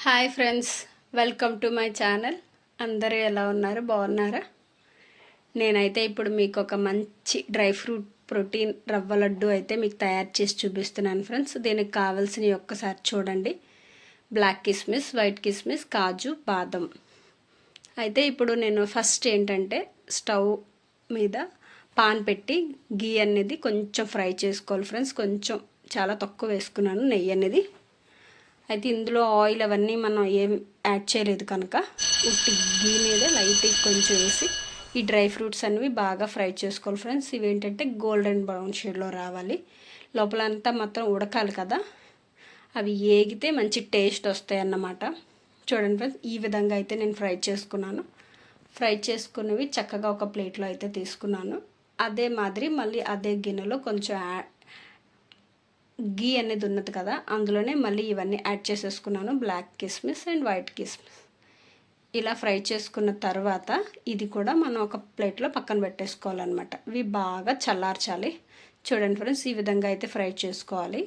Hi friends, welcome to my channel. అందరూ ఎలా ఉన్నారు? బాగున్నారా? నేనైతే ఇప్పుడు మీకు ఒక మంచి డ్రై ఫ్రూట్ ప్రోటీన్ రవ్వ లడ్డు అయితే మీకు తయారు చేసి చూపిస్తున్నాను ఫ్రెండ్స్. దీనికి కావాల్సినవి ఒక్కసారి చూడండి. బ్లాక్ కిస్మిస్, వైట్ కిస్మిస్, కాజు, బాదం. అయితే ఇప్పుడు నేను ఫస్ట్ ఏంటంటే స్టవ్ మీద పాన్ పెట్టి గీ అనేది కొంచెం ఫ్రై చేసుకోవాలి ఫ్రెండ్స్. కొంచెం చాలా తక్కువ వేసుకున్నాను నెయ్యి అనేది. అయితే ఇందులో ఆయిల్ అవన్నీ మనం ఏం యాడ్ చేయలేదు కనుక ఉట్టి గీ మీద లైట్గా కొంచెం వేసి ఈ డ్రై ఫ్రూట్స్ అనేవి బాగా ఫ్రై చేసుకోవాలి ఫ్రెండ్స్. ఇవి ఏంటంటే గోల్డెన్ బ్రౌన్ షేడ్లో రావాలి. లోపలంతా మొత్తం ఉడకాలి కదా, అవి ఏగితే మంచి టేస్ట్ వస్తాయి అన్నమాట. చూడండి ఫ్రెండ్స్, ఈ విధంగా అయితే నేను ఫ్రై చేసుకున్నాను. ఫ్రై చేసుకున్నవి చక్కగా ఒక ప్లేట్లో అయితే తీసుకున్నాను. అదే మాదిరి మళ్ళీ అదే గిన్నెలో కొంచెం గీ అనేది ఉన్నది కదా, అందులోనే మళ్ళీ ఇవన్నీ యాడ్ చేసేసుకున్నాను. బ్లాక్ కిస్మిస్ అండ్ వైట్ కిస్మిస్ ఇలా ఫ్రై చేసుకున్న తర్వాత ఇది కూడా మనం ఒక ప్లేట్లో పక్కన పెట్టేసుకోవాలన్నమాట. ఇవి బాగా చల్లార్చాలి. చూడండి ఫ్రెండ్స్, ఈ విధంగా అయితే ఫ్రై చేసుకోవాలి.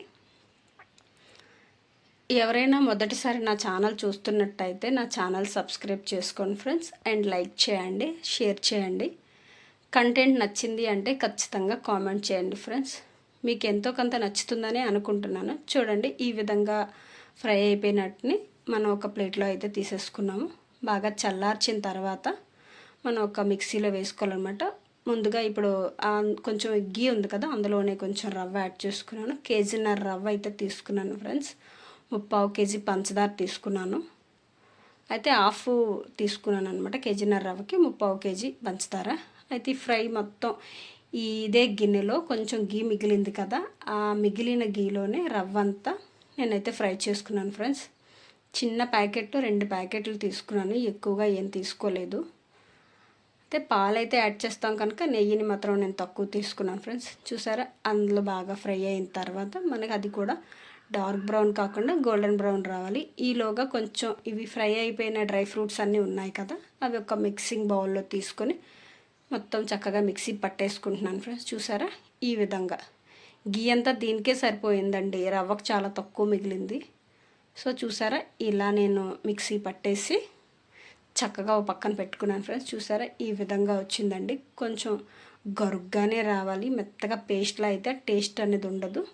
ఎవరైనా మొదటిసారి నా ఛానల్ చూస్తున్నట్టయితే నా ఛానల్ సబ్స్క్రైబ్ చేసుకోండి ఫ్రెండ్స్, అండ్ లైక్ చేయండి, షేర్ చేయండి. కంటెంట్ నచ్చింది అంటే ఖచ్చితంగా కామెంట్ చేయండి ఫ్రెండ్స్. మీకు ఎంతో కొంత నచ్చుతుందని అనుకుంటున్నాను. చూడండి, ఈ విధంగా ఫ్రై అయిపోయినట్టుని మనం ఒక ప్లేట్లో అయితే తీసేసుకున్నాము. బాగా చల్లార్చిన తర్వాత మనం ఒక మిక్సీలో వేసుకోవాలన్నమాట. ముందుగా ఇప్పుడు కొంచెం గీ ఉంది కదా, అందులోనే కొంచెం రవ్వ యాడ్ చేసుకున్నాను. కేజీన్నర రవ్వ అయితే తీసుకున్నాను ఫ్రెండ్స్. 3/4 కేజీ పంచదార తీసుకున్నాను. అయితే హాఫ్ తీసుకున్నాను అనమాట. కేజీన్నర రవ్వకి 3/4 కేజీ పంచదార. అయితే ఈ ఫ్రై మొత్తం ఇదే గిన్నెలో కొంచెం గీ మిగిలింది కదా, ఆ మిగిలిన గీలోనే రవ్వ అంతా నేనైతే ఫ్రై చేసుకున్నాను ఫ్రెండ్స్. చిన్న ప్యాకెట్ 2 ప్యాకెట్లు తీసుకున్నాను, ఎక్కువగా ఏం తీసుకోలేదు. అయితే పాలైతే యాడ్ చేస్తాం కనుక నెయ్యిని మాత్రం నేను తక్కువ తీసుకున్నాను ఫ్రెండ్స్. చూసారా, అందులో బాగా ఫ్రై అయిన తర్వాత మనకి అది కూడా డార్క్ బ్రౌన్ కాకుండా గోల్డెన్ బ్రౌన్ రావాలి. ఈలోగా కొంచెం ఇవి ఫ్రై అయిపోయిన డ్రై ఫ్రూట్స్ అన్నీ ఉన్నాయి కదా, అవి ఒక మిక్సింగ్ బౌల్లో తీసుకొని మొత్తం చక్కగా మిక్సీ పట్టేసుకుంటున్నాను ఫ్రెండ్స్. చూసారా, ఈ విధంగా గీ అంతా దీనికే సరిపోయిందండి, రవ్వకు చాలా తక్కువ మిగిలింది. సో చూసారా, ఇలా నేను మిక్సీ పట్టేసి చక్కగా ఒక పక్కన పెట్టుకున్నాను ఫ్రెండ్స్. చూసారా, ఈ విధంగా వచ్చిందండి. కొంచెం గరుగ్గానే రావాలి, మెత్తగా పేస్ట్లా అయితే టేస్ట్ అనేది ఉండదు.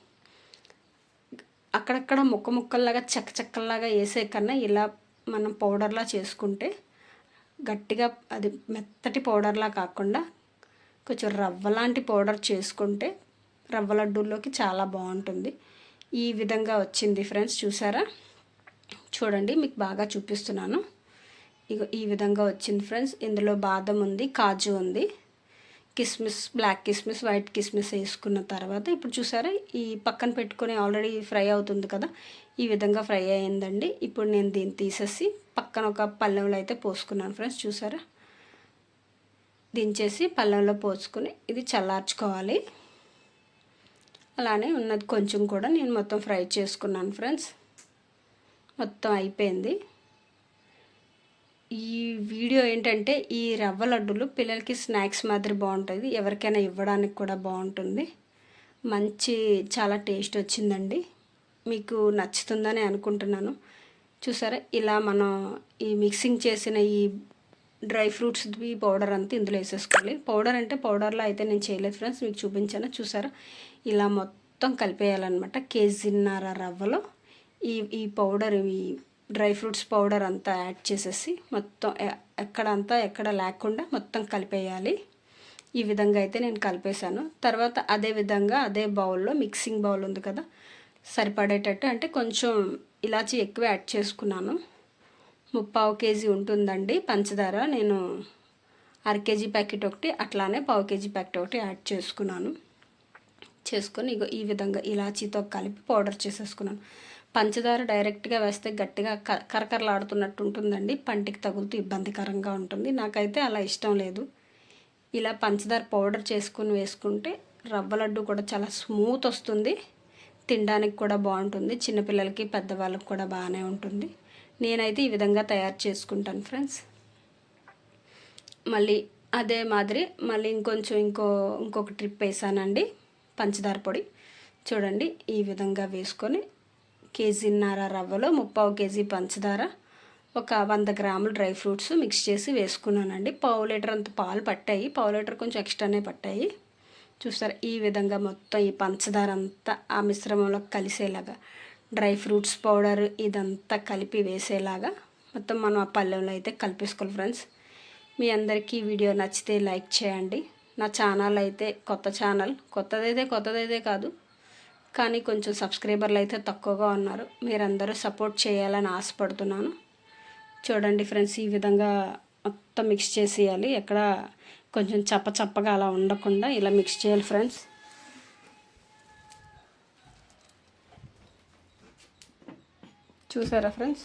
అక్కడక్కడ ముక్కల్లాగా చెక్కలాగా వేసే కన్నా ఇలా మనం పౌడర్లా చేసుకుంటే గట్టిగా అది మెత్తటి పౌడర్లా కాకుండా కొంచెం రవ్వ లాంటి పౌడర్ చేసుకుంటే రవ్వ లడ్డూల్లోకి చాలా బాగుంటుంది. ఈ విధంగా వచ్చింది ఫ్రెండ్స్. చూసారా, చూడండి మీకు బాగా చూపిస్తున్నాను. ఇగో ఈ విధంగా వచ్చింది ఫ్రెండ్స్. ఇందులో బాదం ఉంది, కాజు ఉంది, కిస్మిస్, బ్లాక్ కిస్మిస్, వైట్ కిస్మిస్ వేసుకున్న తర్వాత ఇప్పుడు చూసారా, ఈ పక్కన పెట్టుకొని ఆల్రెడీ ఫ్రై అవుతుంది కదా, ఈ విధంగా ఫ్రై అయ్యిందండి. ఇప్పుడు నేను దీన్ని తీసేసి పక్కన ఒక పళ్ళెంలో అయితే పోసుకున్నాను ఫ్రెండ్స్. చూసారా, దించేసి పళ్ళెంలో పోసుకుని ఇది చల్లార్చుకోవాలి. అలానే ఉన్నది కొంచెం కూడా నేను మొత్తం ఫ్రై చేసుకున్నాను ఫ్రెండ్స్. మొత్తం అయిపోయింది. ఈ వీడియో ఏంటంటే ఈ రవ్వ లడ్డూలు పిల్లలకి స్నాక్స్ మాదిరి బాగుంటుంది, ఎవరికైనా ఇవ్వడానికి కూడా బాగుంటుంది. చాలా టేస్ట్ వచ్చిందండి, మీకు నచ్చుతుందని అనుకుంటున్నాను. చూసారా, ఇలా మనం ఈ మిక్సింగ్ చేసిన ఈ డ్రై ఫ్రూట్స్ పౌడర్ అంతా ఇందులో వేసేసుకోవాలి. పౌడర్ అంటే పౌడర్లో అయితే నేను చేయలేదు ఫ్రెండ్స్, మీకు చూపించాను. చూసారా, ఇలా మొత్తం కలిపేయాలన్నమాట. కేజీన్నర రవ్వలో ఈ పౌడర్, ఈ డ్రై ఫ్రూట్స్ పౌడర్ అంతా యాడ్ చేసేసి మొత్తం ఎక్కడ లేకుండా మొత్తం కలిపేయాలి. ఈ విధంగా అయితే నేను కలిపేశాను. తర్వాత అదే విధంగా అదే బౌల్లో మిక్సింగ్ బౌల్ ఉంది కదా, సరిపడేటట్టు అంటే కొంచెం ఇలాచీ ఎక్కువ యాడ్ చేసుకున్నాను. 3/4 కేజీ ఉంటుందండి పంచదార. నేను 1/2 కేజీ ప్యాకెట్ ఒకటి, అట్లానే 1/4 కేజీ ప్యాకెట్ ఒకటి యాడ్ చేసుకొని ఇగో ఈ విధంగా ఇలాచీతో కలిపి పౌడర్ చేసేసుకున్నాను. పంచదార డైరెక్ట్గా వేస్తే గట్టిగా కరకరలాడుతున్నట్టు ఉంటుందండి, పంటికి తగులుతూ ఇబ్బందికరంగా ఉంటుంది. నాకైతే అలా ఇష్టం లేదు. ఇలా పంచదార పౌడర్ చేసుకుని వేసుకుంటే రవ్వ లడ్డు కూడా చాలా స్మూత్ వస్తుంది, తినడానికి కూడా బాగుంటుంది. చిన్నపిల్లలకి పెద్దవాళ్ళకి కూడా బాగానే ఉంటుంది. నేనైతే ఈ విధంగా తయారు చేసుకుంటాను ఫ్రెండ్స్. మళ్ళీ అదే మాదిరి మళ్ళీ ఇంకొక ట్రిప్ వేసానండి పంచదార పొడి. చూడండి, ఈ విధంగా వేసుకొని కేజీన్నర రవ్వలో 3/4 కేజీ పంచదార, ఒక 100 గ్రాములు డ్రై ఫ్రూట్స్ మిక్స్ చేసి వేసుకున్నానండి. 1/2 లీటర్ అంత పాలు పట్టాయి, 1/2 లీటర్ కొంచెం ఎక్స్ట్రానే పట్టాయి. చూసారు, ఈ విధంగా మొత్తం ఈ పంచదార అంతా ఆ మిశ్రమంలో కలిసేలాగా, డ్రై ఫ్రూట్స్ పౌడర్ ఇదంతా కలిపి వేసేలాగా మొత్తం మనం ఆ పళ్ళెంలో అయితే కలిపేసుకోవాలి ఫ్రెండ్స్. మీ అందరికీ వీడియో నచ్చితే లైక్ చేయండి. నా ఛానల్ అయితే కొత్త ఛానల్, కొత్తదైతే కాదు, కానీ కొంచెం సబ్స్క్రైబర్లు అయితే తక్కువగా ఉన్నారు. మీరందరూ సపోర్ట్ చేయాలని ఆశపడుతున్నాను. చూడండి ఫ్రెండ్స్, ఈ విధంగా మొత్తం మిక్స్ చేసేయాలి. ఎక్కడ కొంచెం చప్పగా అలా ఉండకుండా ఇలా మిక్స్ చేయాలి ఫ్రెండ్స్. చూసారా ఫ్రెండ్స్,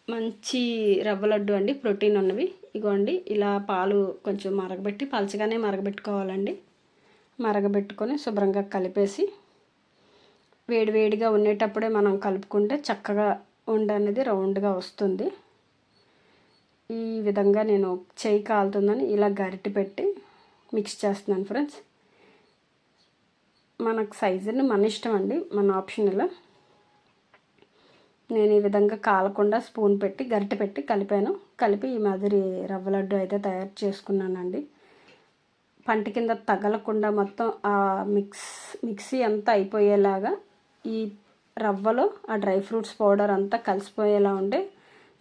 మంచి రవ్వ లడ్డు అండి, ప్రోటీన్ ఉన్నవి. ఇగోండి, ఇలా పాలు కొంచెం మరగబెట్టి, పలచగానే మరగబెట్టుకోవాలండి. మరగబెట్టుకొని శుభ్రంగా కలిపేసి వేడివేడిగా ఉండేటప్పుడే మనం కలుపుకుంటే చక్కగా అనేది రౌండ్గా వస్తుంది. ఈ విధంగా నేను చేయి కాలుతుందని ఇలా గరిటె పెట్టి మిక్స్ చేస్తున్నాను ఫ్రెండ్స్. మనకు సైజుని మన ఇష్టం అండి, మన ఆప్షనల్. నేను ఈ విధంగా కాలకుండా స్పూన్ పెట్టి గరిటె పెట్టి కలిపి ఈ మాదిరి రవ్వ లడ్డు అయితే తయారు చేసుకున్నానండి. పంట కింద తగలకుండా మొత్తం ఆ మిక్సీ అంతా అయిపోయేలాగా ఈ రవ్వలో ఆ డ్రై ఫ్రూట్స్ పౌడర్ అంతా కలిసిపోయేలా ఉంటే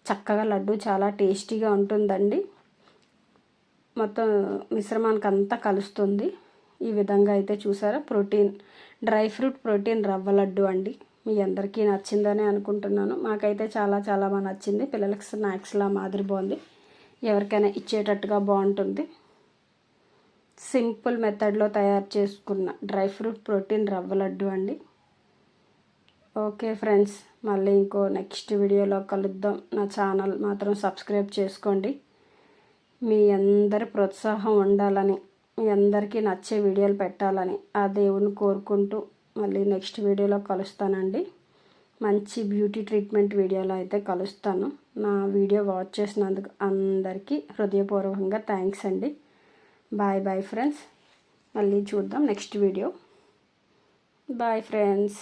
చక్కగా లడ్డు చాలా టేస్టీగా ఉంటుందండి. మొత్తం మిశ్రమానికి అంతా కలుస్తుంది. ఈ విధంగా అయితే చూసారా, డ్రై ఫ్రూట్ ప్రోటీన్ రవ్వ లడ్డు అండి. మీ అందరికీ నచ్చిందని అనుకుంటున్నాను. మాకైతే చాలా బాగా నచ్చింది. పిల్లలకి స్నాక్స్లా మాదిరి బాగుంది, ఎవరికైనా ఇచ్చేటట్టుగా బాగుంటుంది. సింపుల్ మెథడ్లో తయారు చేసుకున్న డ్రై ఫ్రూట్ ప్రోటీన్ రవ్వ లడ్డు అండి. ఓకే ఫ్రెండ్స్, మళ్ళీ ఇంకో నెక్స్ట్ వీడియోలో కలుద్దాం. నా ఛానల్ మాత్రం సబ్స్క్రైబ్ చేసుకోండి. మీ అందరి ప్రోత్సాహం ఉండాలని, మీ అందరికీ నచ్చే వీడియోలు పెట్టాలని ఆ దేవుని కోరుకుంటూ మళ్ళీ నెక్స్ట్ వీడియోలో కలుస్తానండి. మంచి బ్యూటీ ట్రీట్మెంట్ వీడియోలో అయితే కలుస్తాను. నా వీడియో వాచ్ చేసినందుకు అందరికీ హృదయపూర్వకంగా థ్యాంక్స్ అండి. Bye friends. మళ్ళీ చూద్దాం నెక్స్ట్ వీడియో. Bye friends.